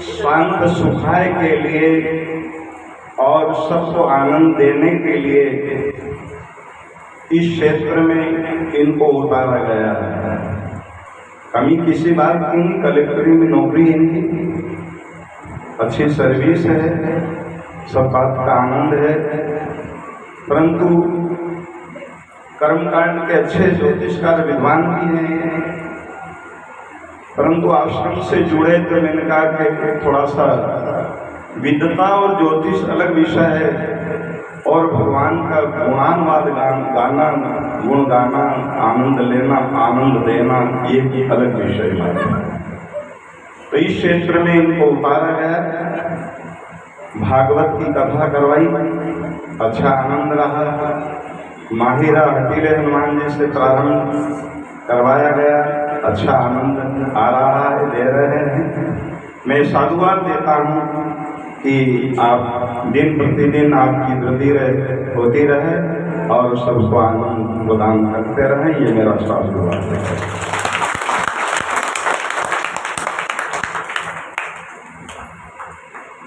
शांत सुखाय के लिए और सबको आनंद देने के लिए इस क्षेत्र में इनको उतारा गया है। कमी किसी बात की नहीं, कलेक्टरी में नौकरी है इनकी, अच्छी सर्विस है, सब बात का आनंद है, परंतु कर्मकांड के अच्छे ज्योतिषकार विद्वान भी हैं, परंतु आश्रम से जुड़े तो मैंने कहा कि थोड़ा सा विद्वता और ज्योतिष अलग विषय है और भगवान का गुणानुवाद गाना, गुण गाना, आनंद लेना, आनंद देना, ये भी अलग विषय है। तो इस क्षेत्र में इनको उतारा गया, भागवत की कथा करवाई, अच्छा आनंद रहा। माहिरा हटीले हनुमान जी से प्रारंभ करवाया गया, अच्छा आनंद आ रहा है, दे रहे हैं। मैं साधुवाद देता हूँ कि आप दिन प्रतिदिन आपकी वृद्धि होती रहे और सबको आनंद प्रदान करते रहें, ये मेरा साधुवाद है।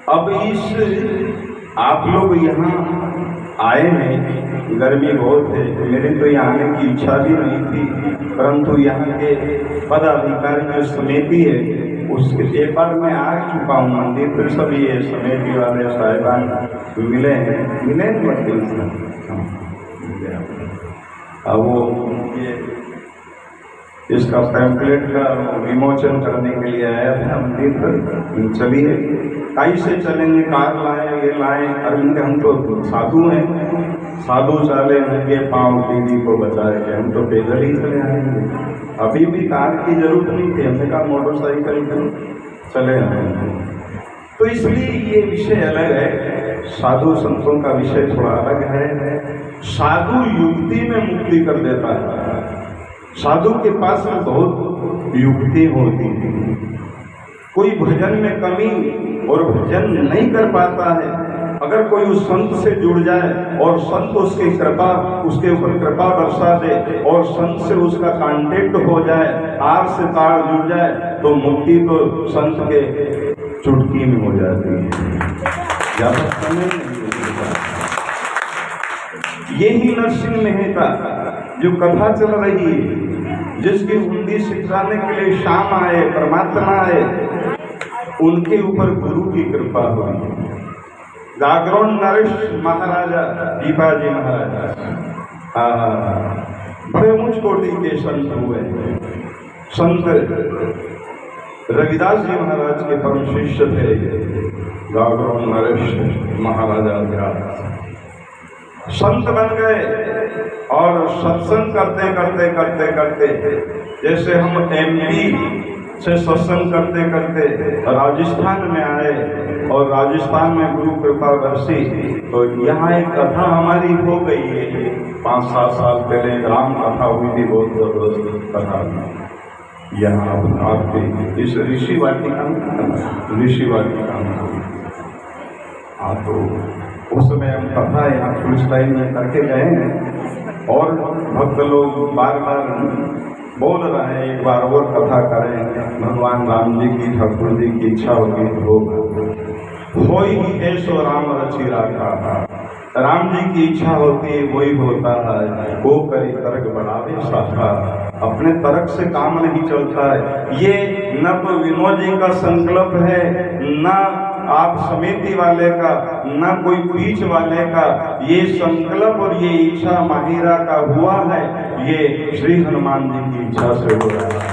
अब इस आप लोग यहाँ आए हैं, गर्मी बहुत है, मेरी तो यहाँ आने की इच्छा भी नहीं थी, परंतु यहाँ के पदाधिकारी जो समिति है उसके एक बार मैं आ चुका हूँ मंदिर पर, सभी ये समिति वाले साहिबान मिले मंदिर से। अब वो इसका पैम्पलेट का विमोचन करने के लिए आया था मंदिर पर। चलिए कैसे चलेंगे, कार लाए, ये लाए, अरे हम तो साधु हैं, साधु चाले उनके पाँव दीदी को बचाए, हम तो पैदल ही चले आएंगे। अभी भी कार की जरूरत नहीं थी, हमने कहा मोटरसाइकिल चले आएंगे। तो इसलिए ये विषय अलग है, साधु संतों का विषय थोड़ा अलग है। साधु युक्ति में मुक्ति कर देता है, साधु के पास में बहुत युक्ति होती है। कोई भजन में कमी और भजन नहीं कर पाता है, अगर कोई उस संत से जुड़ जाए और संत उसके ऊपर कृपा बरसा दे और संत से उसका कांटेक्ट हो जाए, तार से तार जुड़ जाए, तो मुक्ति तो संत के चुटकी में हो जाती है, ज्यादा समय नहीं लगता। यही नरसिंह मेहता जो कथा चल रही है, जिसकी हिंदी सिखाने के लिए शाम आए, परमात्मा आए, उनके ऊपर गुरु की कृपा हुई। जागरण नरेश महाराजा, दीपाजी महाराजा, बड़े ऊंच कोटि के संत हुए। संत रविदास जी महाराज के परम शिष्य थे जागरण नरेश महाराजा। संत बन गए और सत्संग करते करते करते करते, जैसे हम MP से सत्संग करते करते राजस्थान में आए और राजस्थान में गुरु कृपा बरसी, तो यहाँ एक कथा हमारी हो गई है। 5-7 साल पहले राम कथा हुई थी, बहुत जबरदस्त कथा यहाँ आपके इस ऋषि वाटिका में। हाँ, तो उस समय हम कथा यहाँ पुलिस लाइन में करके गए हैं और भक्त लोग बार बार बोल रहे हैं एक बार और कथा करें, भगवान राम जी की, ठाकुर जी की इच्छा होगी तो होगा। होई ही ऐसो राम रचि राखा, राम जी की इच्छा होती है वही होता है। वो करे तर्क बढ़ावे शाखा, अपने तर्क से काम नहीं चलता है। ये न तो विनोद जी का संकल्प है, न आप समिति वाले का, न कोई बीच वाले का, ये संकल्प और ये इच्छा माहिरा का हुआ है, ये श्री हनुमान जी की इच्छा से हो रहा है।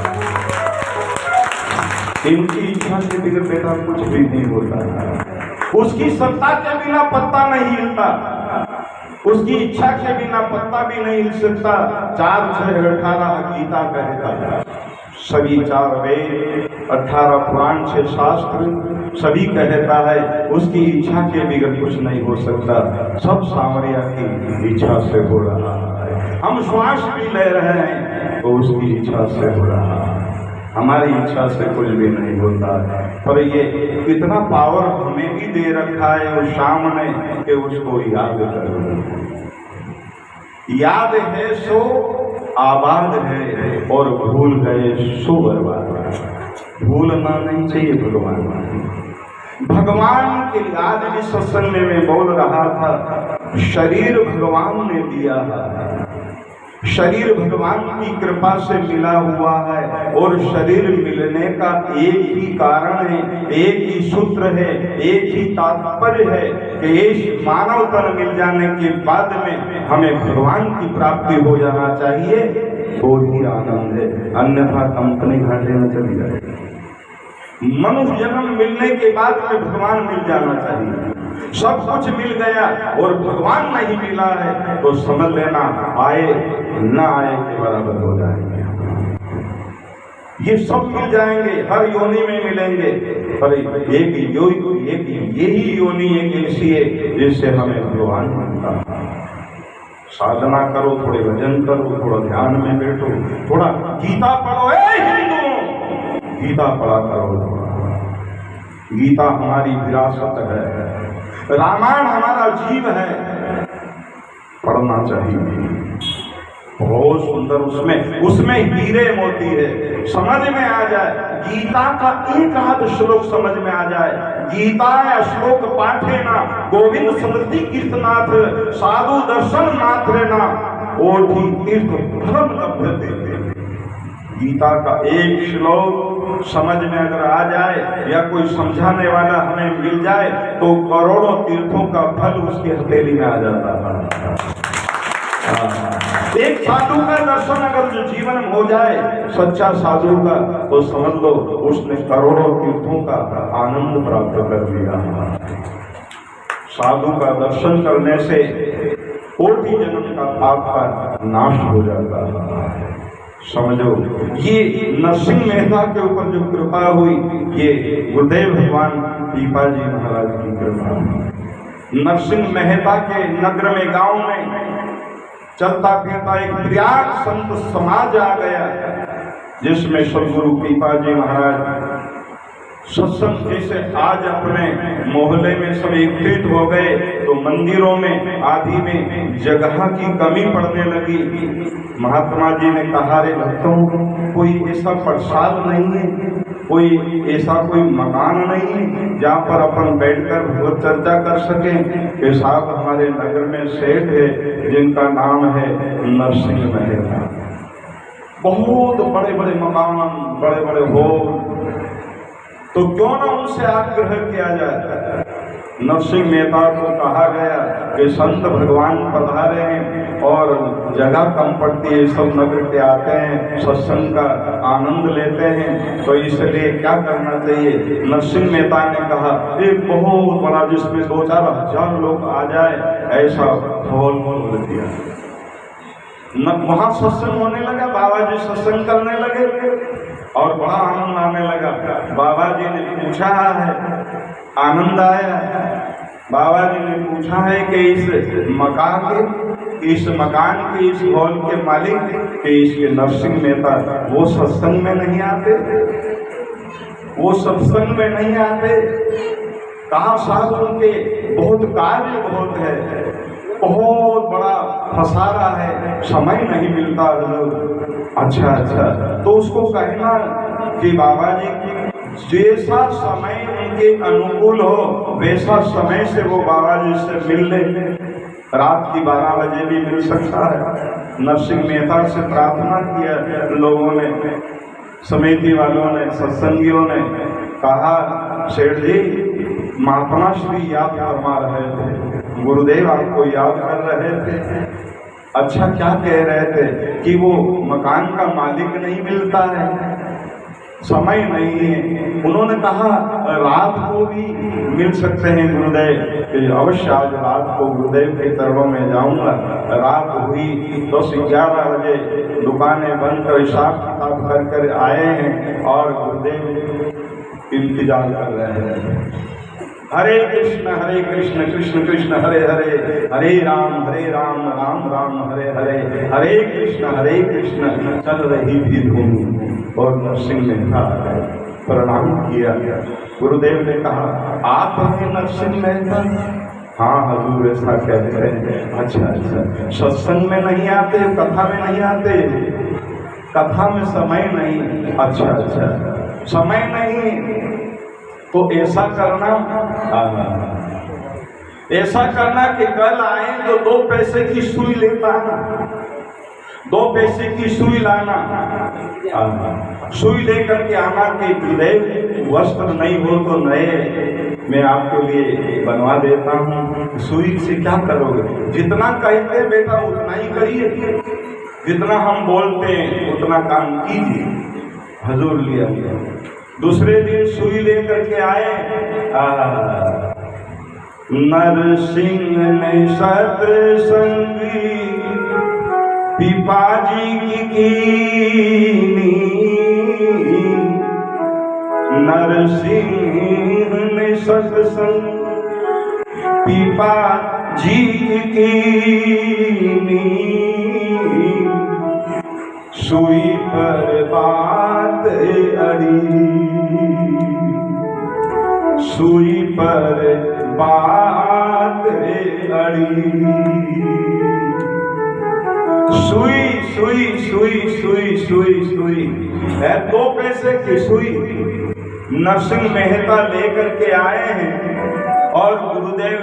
इनकी इच्छा से बिगड़ बेटा कुछ भी नहीं होता है। उसकी सत्ता के बिना पत्ता नहीं हिलता, उसकी इच्छा के बिना पत्ता भी नहीं हिल सकता। 4-6-18 गीता कहता है, सभी 4 वेद, 18 पुराण, 6 शास्त्र सभी कहता है, उसकी इच्छा के बिगड़ कुछ नहीं हो सकता। सब सांवरिया की इच्छा से हो रहा है। हम श्वास भी ले रहे हैं तो उसकी इच्छा से हो रहा है, हमारी इच्छा से कुछ भी नहीं होता है। पर ये कितना पावर हमें भी दे रखा है उस शाम ने कि उसको याद करो। याद है सो आबाद है और भूल गए सो बर्बाद। भूलना नहीं चाहिए भगवान। भगवान के आज भी सत्संग में बोल रहा था, शरीर भगवान ने दिया है, शरीर भगवान की कृपा से मिला हुआ है और शरीर मिलने का एक ही कारण है, एक ही सूत्र है, एक ही तात्पर्य है कि इस मानव तन मिल जाने के बाद में हमें भगवान की प्राप्ति हो जाना चाहिए, तो ही आनंद है, अन्यथा कंपनी घाटे में चली जाएगी। मनुष्य जन्म मिलने के बाद में भगवान मिल जाना चाहिए। सब कुछ मिल गया और भगवान नहीं मिला है तो समझ लेना आए न आए के बराबर हो जाएंगे। ये सब मिल जाएंगे, हर योनि में मिलेंगे, पर एक यही योनि एक ऐसी है जिससे हमें भगवान मिलता है। साधना करो, थोड़े भजन करो, थोड़ा ध्यान में बैठो, थोड़ा गीता पढ़ो। हिंदुओं, गीता पढ़ा करो। गीता हमारी विरासत है, रामायण हमारा जीव है, पढ़ना चाहिए। बहुत सुंदर, उसमें हीरे मोती है, समझ में आ जाए। गीता का एक आध श्लोक समझ में आ जाए। गीता श्लोक पाठे ना गोविंद स्मृति कीर्तनाथ साधु दर्शन मात्रे ना ओठी तीर्थ फलम लभ्यते। गीता का एक श्लोक समझ में अगर आ जाए या कोई समझाने वाला हमें मिल जाए तो करोड़ों तीर्थों का फल उसकी हथेली में आ जाता है। एक साधु का दर्शन अगर जो जीवन में हो जाए, सच्चा साधु का, तो समझ लो उसने करोड़ों तीर्थों का आनंद प्राप्त कर लिया। साधु का दर्शन करने से कोटि जन्म का पाप का नाश हो जाता है। समझो, ये नरसिंह मेहता के ऊपर जो कृपा हुई, ये गुरुदेव भगवान पीपाजी महाराज की कृपा। नरसिंह मेहता के नगर में, गांव में चलता फिरता एक प्रयाग संत समाज आ गया, जिसमें सदगुरु पीपाजी महाराज सत्संग जैसे आज अपने मोहल्ले में सब एकत्रित हो गए, तो मंदिरों में आदि में जगह की कमी पड़ने लगी। महात्मा जी ने कहा, रे भक्तों, कोई ऐसा प्रसाद नहीं है, कोई ऐसा कोई मकान नहीं है जहाँ पर अपन बैठकर भगवत चर्चा कर सकें। कि साहब, हमारे नगर में सेठ है जिनका नाम है नरसिंह मेहता, बहुत बड़े बड़े मकान, बड़े बड़े हॉल, तो क्यों ना उनसे आग्रह किया जाए। नरसिंह मेहता को कहा गया कि संत भगवान पधारे हैं और जगह कम पड़ती है, सब नगर के आते हैं, सत्संग का आनंद लेते हैं, तो इसलिए क्या करना चाहिए। नरसिंह मेहता ने कहा, एक बहुत बड़ा जिसमें 2-4 हजार लोग आ जाए ऐसा हॉल खोल दिया। वहां सत्संग होने लगा, बाबा जी सत्संग करने लगे और बड़ा आनंद आने लगा। बाबा जी ने पूछा है, आनंद आया। बाबा जी ने पूछा है कि इस मकान के, इस हॉल के मालिक के, इसके नरसिंह मेहता, वो सत्संग में नहीं आते, वो सत्संग में नहीं आते। कहा साहब, उनके बहुत कार्य बहुत है, बहुत बड़ा फसारा है, समय नहीं मिलता। अच्छा, तो उसको कहना कि बाबा जी जैसा समय उनके अनुकूल हो वैसा समय से वो बाबा जी से मिल ले। रात की 12 बजे भी मिल सकता है। नरसिंह मेहता से प्रार्थना किया लोगों ने, समिति वालों ने, सत्संगियों ने। कहा, सेठ जी, महात्मा श्री याद फरमा रहे थे, गुरुदेव आपको याद कर रहे थे। अच्छा, क्या कह रहे थे कि वो मकान का मालिक नहीं मिलता है, समय नहीं है। उन्होंने कहा, रात को भी मिल सकते हैं गुरुदेव। अवश्य आज रात को गुरुदेव के चरणों में जाऊंगा। रात हुई 10-11 बजे, दुकानें बंद कर हिसाब किताब कर आए हैं और गुरुदेव इंतजार कर रहे हैं। हरे कृष्ण कृष्ण कृष्ण हरे हरे, हरे राम राम राम हरे हरे, हरे कृष्ण चल रही थी धूम। और नरसिंह मेहता प्रणाम किया। गुरुदेव ने कहा, आप हैं नरसिंह मेहता? हाँ हजूर, ऐसा कहते हैं। अच्छा, सत्संग में नहीं आते, कथा में नहीं आते? कथा में समय नहीं। अच्छा, समय नहीं तो ऐसा करना, ऐसा करना कि कल आए तो 2 पैसे की सुई लेता ना, 2 पैसे की सुई लाना, सुई लेकर के आना कि विदेह वस्त्र नहीं हो तो नए मैं आपके लिए बनवा देता हूँ। सुई से क्या करोगे? जितना कहते बेटा उतना ही करिए, जितना हम बोलते हैं उतना काम कीजिए। हजूर लिया। दूसरे दिन सुई लेकर के आए, नरसिंह ने सत्संगी पिपाजी की कीनी, नरसिंह ने सत्संग पिपाजी की कीनी, सुई पर बात अड़ी, सुई पर बात अड़ी, सुई सुई सुई सुई सुई सुई है 2 पैसे की सुई नरसिंह मेहता लेकर के आए हैं। और गुरुदेव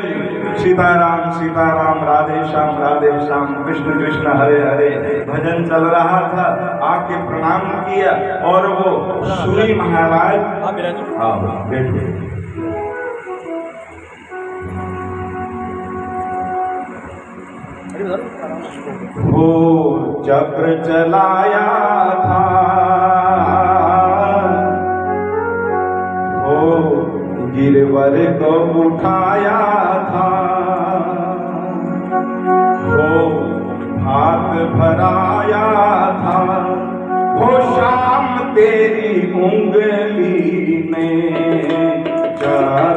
सीताराम सीताराम राधे श्याम कृष्ण कृष्ण हरे हरे भजन चल रहा था, आके प्रणाम किया और वो सुई महाराज, हाँ बैठो, वो चक्र चलाया था, वो गिरवर को उठाया था, वो हाथ भराया था, वो शाम तेरी उंगली में चढ़ा